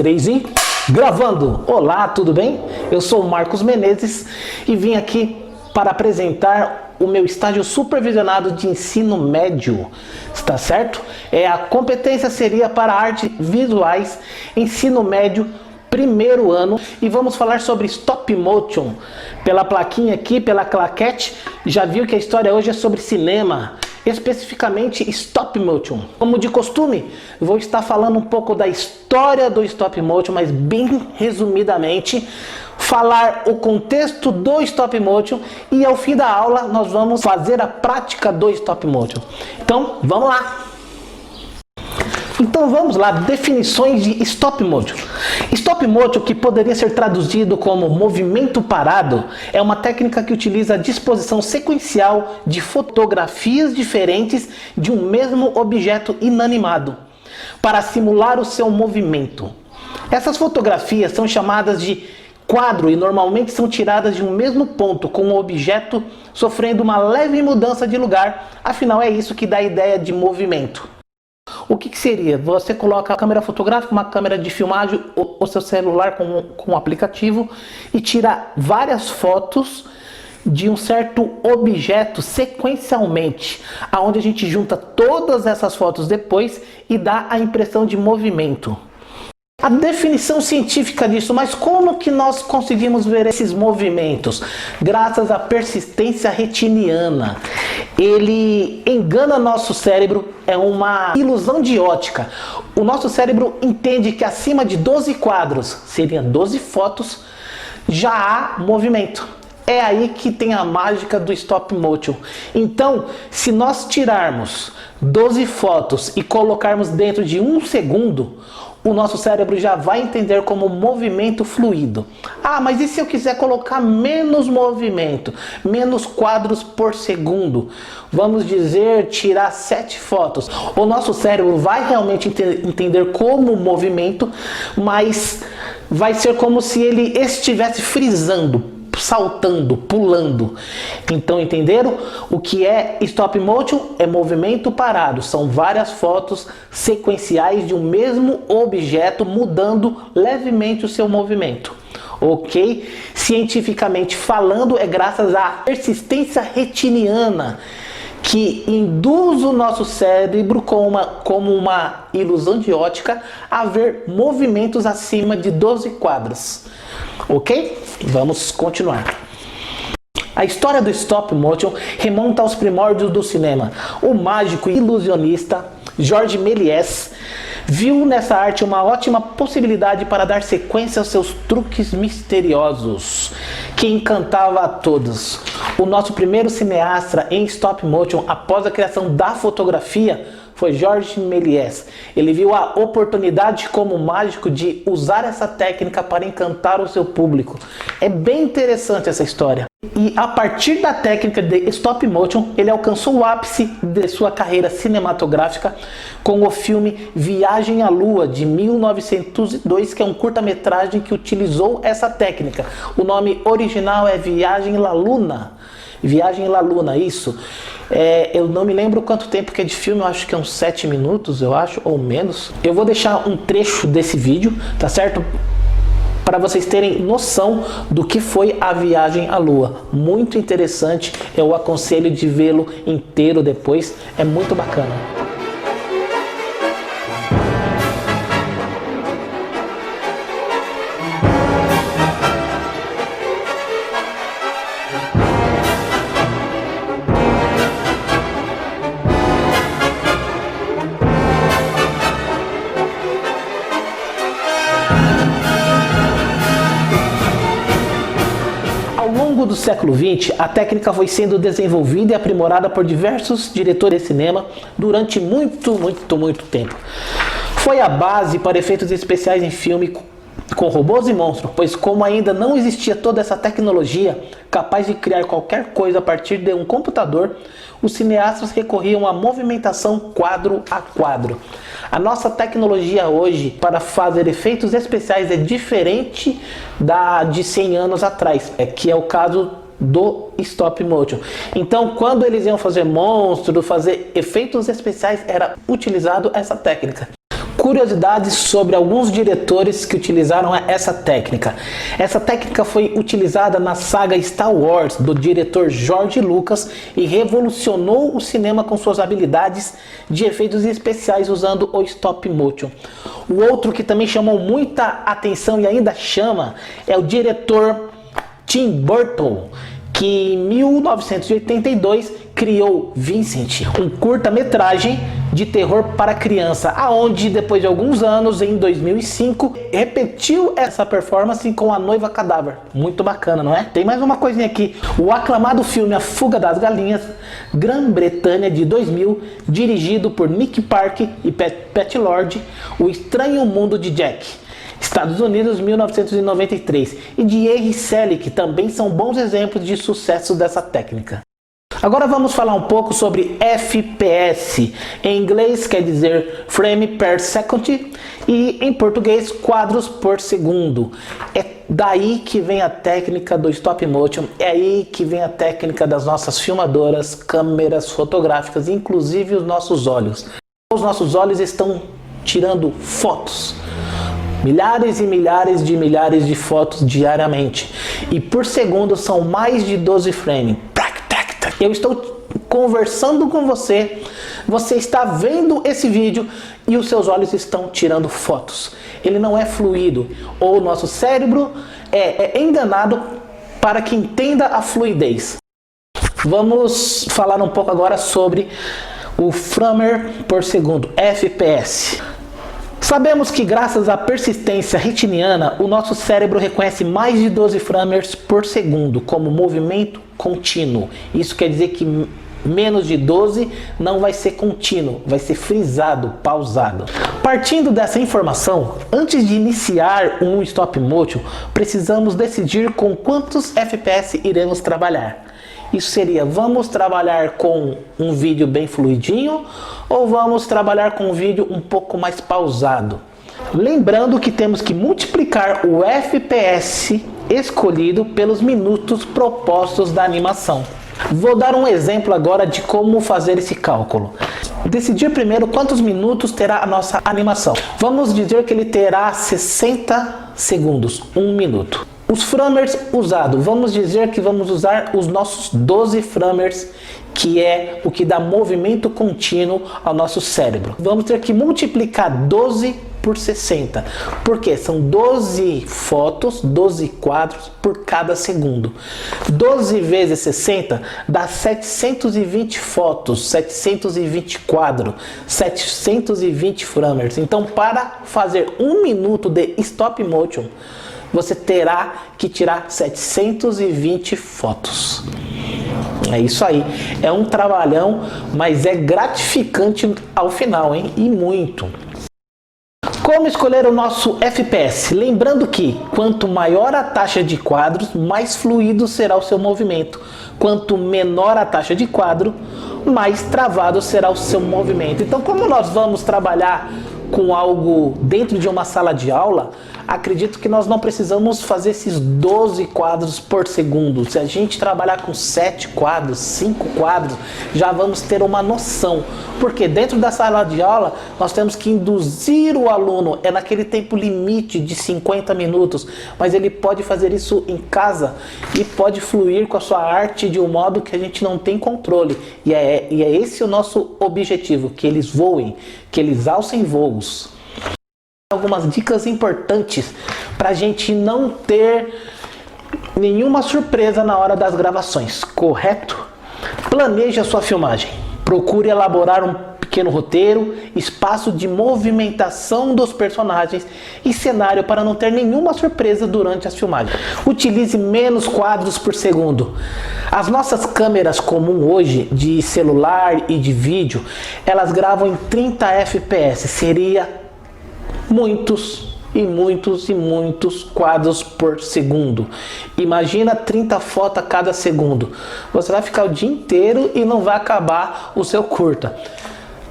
3 e gravando! Olá, tudo bem? Eu sou o Marcos Menezes e vim aqui para apresentar o meu estágio supervisionado de ensino médio, está certo? A competência seria para artes visuais, ensino médio, primeiro ano, e vamos falar sobre stop motion. Pela plaquinha aqui, pela claquete, já viu que a história hoje é sobre cinema, especificamente stop motion. Como de costume, vou estar falando um pouco da história do stop motion, mas bem resumidamente, falar o contexto do stop motion, e ao fim da aula nós vamos fazer a prática do stop motion. Então, vamos lá! Então vamos lá, definições de stop motion. Stop motion, que poderia ser traduzido como movimento parado, é uma técnica que utiliza a disposição sequencial de fotografias diferentes de um mesmo objeto inanimado para simular o seu movimento. Essas fotografias são chamadas de quadro e normalmente são tiradas de um mesmo ponto, com o objeto sofrendo uma leve mudança de lugar. Afinal, é isso que dá a ideia de movimento. O que seria? Você coloca a câmera fotográfica, uma câmera de filmagem, o seu celular com um aplicativo e tira várias fotos de um certo objeto sequencialmente, aonde a gente junta todas essas fotos depois e dá a impressão de movimento. A definição científica disso, mas como que nós conseguimos ver esses movimentos? Graças à persistência retiniana. Ele engana nosso cérebro, é uma ilusão de ótica. O nosso cérebro entende que acima de 12 quadros, seriam 12 fotos, já há movimento. É aí que tem a mágica do stop motion. Então, se nós tirarmos 12 fotos e colocarmos dentro de 1 segundo, o nosso cérebro já vai entender como movimento fluido. Ah, mas e se eu quiser colocar menos movimento, menos quadros por segundo? Vamos dizer, tirar 7 fotos. O nosso cérebro vai realmente entender como movimento, mas vai ser como se ele estivesse frisando, saltando, pulando. Então, entenderam? O que é stop motion? É movimento parado. São várias fotos sequenciais de um mesmo objeto mudando levemente o seu movimento. Ok? Cientificamente falando, é graças à persistência retiniana que induz o nosso cérebro como uma ilusão de ótica a ver movimentos acima de 12 quadros. Ok? Vamos continuar. A história do stop motion remonta aos primórdios do cinema. O mágico e ilusionista Georges Méliès viu nessa arte uma ótima possibilidade para dar sequência aos seus truques misteriosos, que encantava a todos. O nosso primeiro cineasta em stop motion após a criação da fotografia foi Georges Méliès. Ele viu a oportunidade como mágico de usar essa técnica para encantar o seu público. É bem interessante essa história. E a partir da técnica de stop motion, ele alcançou o ápice de sua carreira cinematográfica com o filme Viagem à Lua, de 1902, que é um curta-metragem que utilizou essa técnica. O nome original é Viagem à Luna. Viagem à Luna, isso. Eu não me lembro quanto tempo que é de filme, eu acho que é uns 7 minutos, eu acho, ou menos. Eu vou deixar um trecho desse vídeo, tá certo? Para vocês terem noção do que foi a Viagem à Lua. Muito interessante, eu aconselho de vê-lo inteiro depois, é muito bacana. Ao longo do século XX, a técnica foi sendo desenvolvida e aprimorada por diversos diretores de cinema durante muito tempo. Foi a base para efeitos especiais em filme com robôs e monstros, pois como ainda não existia toda essa tecnologia capaz de criar qualquer coisa a partir de um computador, os cineastas recorriam à movimentação quadro a quadro. A nossa tecnologia hoje para fazer efeitos especiais é diferente da de 100 anos atrás, que é o caso do stop motion. Então, quando eles iam fazer monstros, fazer efeitos especiais, era utilizado essa técnica. Curiosidades sobre alguns diretores que utilizaram essa técnica. Essa técnica foi utilizada na saga Star Wars do diretor George Lucas e revolucionou o cinema com suas habilidades de efeitos especiais usando o stop motion. O outro que também chamou muita atenção e ainda chama é o diretor Tim Burton, que em 1982 criou Vincent, um curta-metragem de terror para criança, aonde depois de alguns anos, em 2005, repetiu essa performance com A Noiva Cadáver. Muito bacana, não é? Tem mais uma coisinha aqui. O aclamado filme A Fuga das Galinhas, Grã-Bretanha de 2000, dirigido por Nick Park e Pat Lord, O Estranho Mundo de Jack, Estados Unidos, 1993, e de Henry Selick, também são bons exemplos de sucesso dessa técnica. Agora vamos falar um pouco sobre FPS. Em inglês quer dizer Frame per Second e em português quadros por segundo. É daí que vem a técnica do stop motion, é aí que vem a técnica das nossas filmadoras, câmeras fotográficas, inclusive os nossos olhos. Os nossos olhos estão tirando fotos. Milhares e milhares de fotos diariamente. E por segundo são mais de 12 frames. Eu estou conversando com você, você está vendo esse vídeo e os seus olhos estão tirando fotos. Ele não é fluido, ou o nosso cérebro é enganado para que entenda a fluidez. Vamos falar um pouco agora sobre o frame por segundo, FPS. Sabemos que graças à persistência retiniana, o nosso cérebro reconhece mais de 12 frames por segundo como movimento contínuo. Isso quer dizer que menos de 12 não vai ser contínuo, vai ser frisado, pausado. Partindo dessa informação, antes de iniciar um stop motion, precisamos decidir com quantos FPS iremos trabalhar. Isso seria, vamos trabalhar com um vídeo bem fluidinho ou vamos trabalhar com um vídeo um pouco mais pausado? Lembrando que temos que multiplicar o FPS escolhido pelos minutos propostos da animação. Vou dar um exemplo agora de como fazer esse cálculo. Decidir primeiro quantos minutos terá a nossa animação. Vamos dizer que ele terá 60 segundos, 1 minuto. Os framers usados, vamos dizer que vamos usar os nossos 12 framers, que é o que dá movimento contínuo ao nosso cérebro. Vamos ter que multiplicar 12 por 60, porque são 12 fotos, 12 quadros por cada segundo. 12 vezes 60 dá 720 fotos, 720 quadros, 720 framers. Então, para fazer 1 minuto de stop motion, você terá que tirar 720 fotos. É isso aí. É um trabalhão, mas é gratificante ao final, hein? E muito. Como escolher o nosso FPS? Lembrando que quanto maior a taxa de quadros, mais fluido será o seu movimento. Quanto menor a taxa de quadro, mais travado será o seu movimento. Então, como nós vamos trabalhar com algo dentro de uma sala de aula, acredito que nós não precisamos fazer esses 12 quadros por segundo. Se a gente trabalhar com 7 quadros, 5 quadros, já vamos ter uma noção. Porque dentro da sala de aula, nós temos que induzir o aluno, é naquele tempo limite de 50 minutos, mas ele pode fazer isso em casa e pode fluir com a sua arte de um modo que a gente não tem controle. E é esse o nosso objetivo, que eles voem, que eles alcem voos. Algumas dicas importantes para a gente não ter nenhuma surpresa na hora das gravações, correto? Planeje a sua filmagem. Procure elaborar um pequeno roteiro, espaço de movimentação dos personagens e cenário para não ter nenhuma surpresa durante as filmagens. Utilize menos quadros por segundo. As nossas câmeras comuns hoje, de celular e de vídeo, elas gravam em 30 FPS. Seria muitos quadros por segundo. Imagina 30 fotos a cada segundo. Você vai ficar o dia inteiro e não vai acabar o seu curta.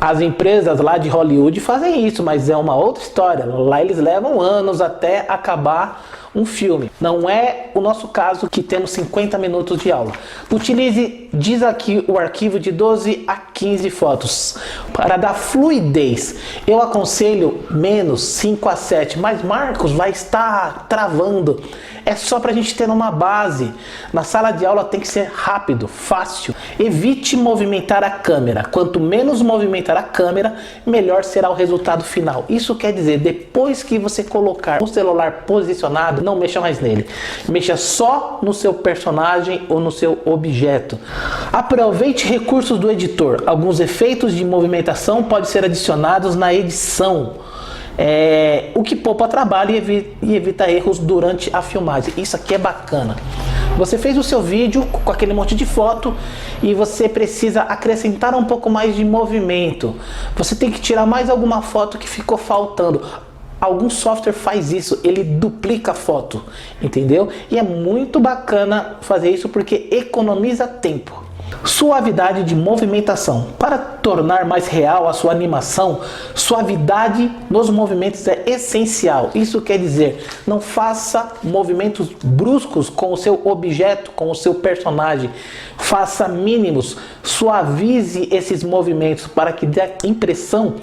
As empresas lá de Hollywood fazem isso, mas é uma outra história. Lá eles levam anos até acabar um filme. Não é o nosso caso que temos 50 minutos de aula. Utilize, diz aqui, o arquivo de 12 a 15 fotos. Para dar fluidez, eu aconselho menos 5 a 7, mas Marcos vai estar travando. É só para a gente ter uma base. Na sala de aula tem que ser rápido, fácil. Evite movimentar a câmera. Quanto menos movimentar a câmera, melhor será o resultado final. Isso quer dizer, depois que você colocar o celular posicionado, não mexa mais nele. Mexa só no seu personagem ou no seu objeto. Aproveite recursos do editor. Alguns efeitos de movimentação podem ser adicionados na edição. O que poupa trabalho e evita erros durante a filmagem. Isso aqui é bacana. Você fez o seu vídeo com aquele monte de foto e você precisa acrescentar um pouco mais de movimento. Você tem que tirar mais alguma foto que ficou faltando. Algum software faz isso, ele duplica a foto, entendeu? E é muito bacana fazer isso porque economiza tempo. Suavidade de movimentação. Para tornar mais real a sua animação, suavidade nos movimentos é essencial. Isso quer dizer, não faça movimentos bruscos com o seu objeto, com o seu personagem. Faça mínimos, suavize esses movimentos para que dê a impressão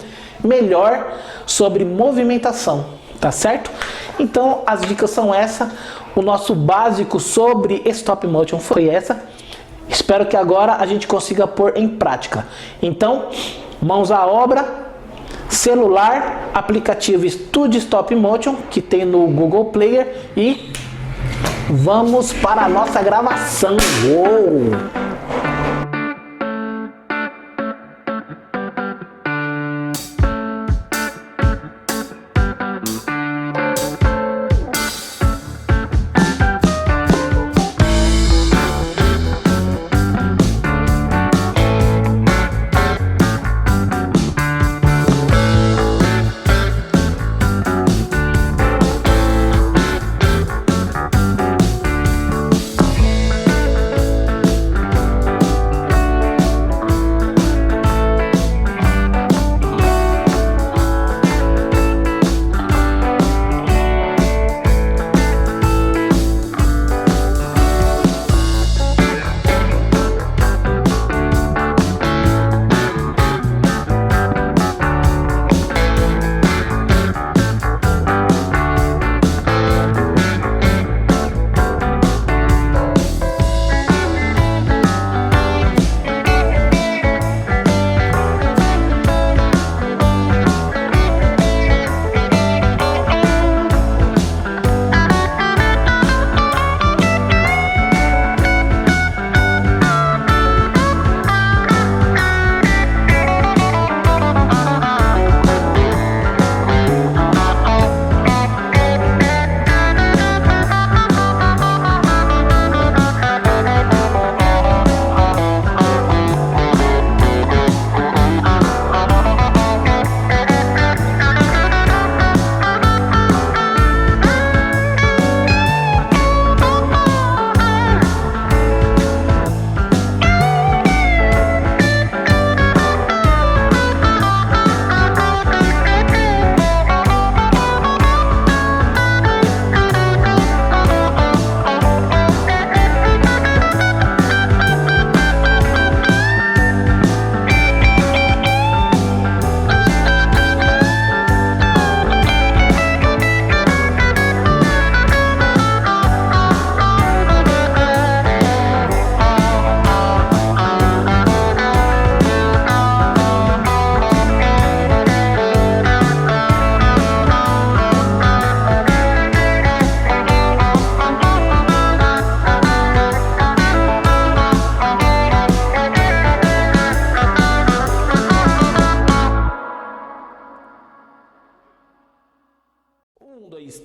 melhor sobre movimentação, tá certo? Então as dicas são essa. O nosso básico sobre stop motion foi essa. Espero que agora a gente consiga pôr em prática. Então, mãos à obra, celular, aplicativo Studio Stop Motion, que tem no Google Player, e vamos para a nossa gravação. Uou!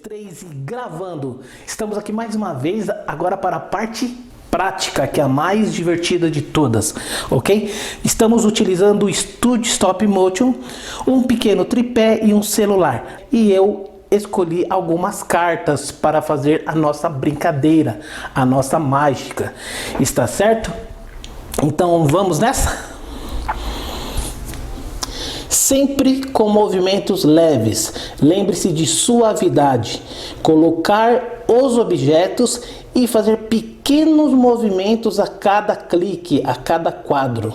Três e gravando. Estamos aqui mais uma vez agora para a parte prática, que é a mais divertida de todas, ok? Estamos utilizando o Studio Stop Motion, um pequeno tripé e um celular. E eu escolhi algumas cartas para fazer a nossa brincadeira, a nossa mágica. Está certo? Então vamos nessa? Sempre com movimentos leves. Lembre-se de suavidade. Colocar os objetos e fazer pequenos movimentos a cada clique, a cada quadro.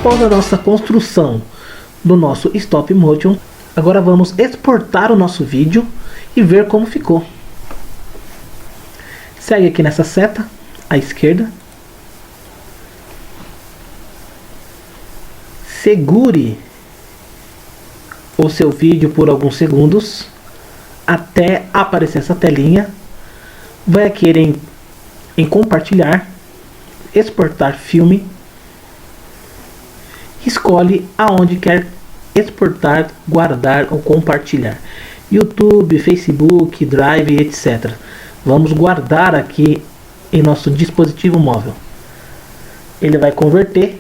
Após a nossa construção do nosso stop motion, agora vamos exportar o nosso vídeo e ver como ficou. Segue aqui nessa seta à esquerda, segure o seu vídeo por alguns segundos até aparecer essa telinha. Vai aqui em compartilhar, exportar filme. Escolhe aonde quer exportar, guardar ou compartilhar. YouTube, Facebook, Drive, etc. Vamos guardar aqui em nosso dispositivo móvel. Ele vai converter.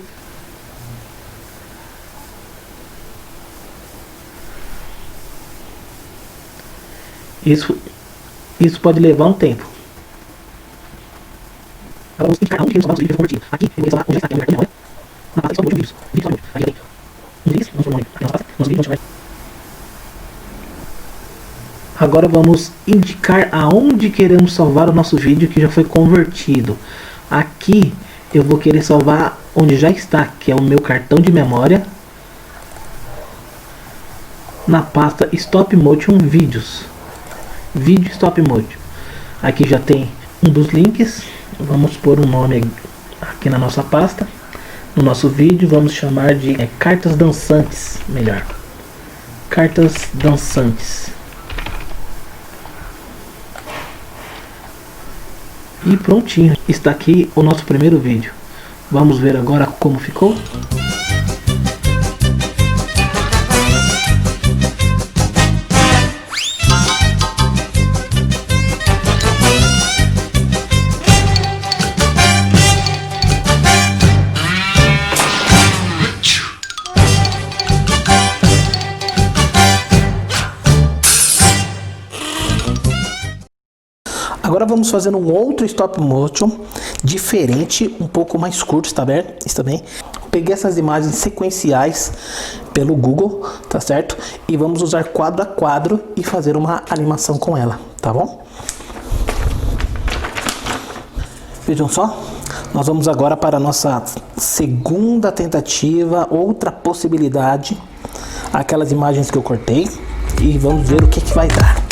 Isso pode levar um tempo. Vamos indicar onde queremos salvar o vídeo convertido. Aqui eu vou instalar onde está aqui a minha memória. Na pasta de vídeos. Agora vamos indicar aonde queremos salvar o nosso vídeo que já foi convertido. Aqui eu vou querer salvar onde já está, que é o meu cartão de memória, na pasta Stop Motion Vídeos. Vídeo Stop Motion. Aqui já tem um dos links. Vamos pôr um nome aqui na nossa pasta. No nosso vídeo vamos chamar de cartas dançantes, melhor. Cartas dançantes. E prontinho, está aqui o nosso primeiro vídeo. Vamos ver agora como ficou. Agora vamos fazer um outro stop motion diferente, um pouco mais curto, está bem? Peguei essas imagens sequenciais pelo Google, tá certo? E vamos usar quadro a quadro e fazer uma animação com ela, tá bom? Vejam só, nós vamos agora para a nossa segunda tentativa, outra possibilidade, aquelas imagens que eu cortei, e vamos ver o que vai dar.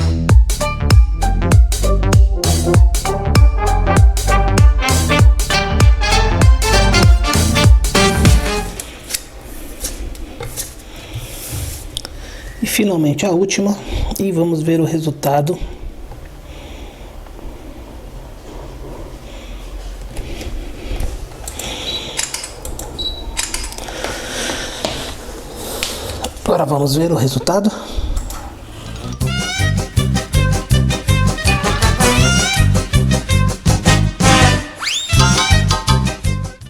E finalmente a última, e vamos ver o resultado. Agora vamos ver o resultado.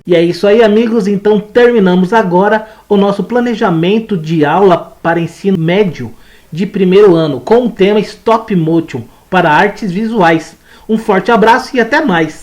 E é isso aí, amigos, então terminamos agora o nosso planejamento de aula para ensino médio de primeiro ano com o tema Stop Motion para artes visuais. Um forte abraço e até mais!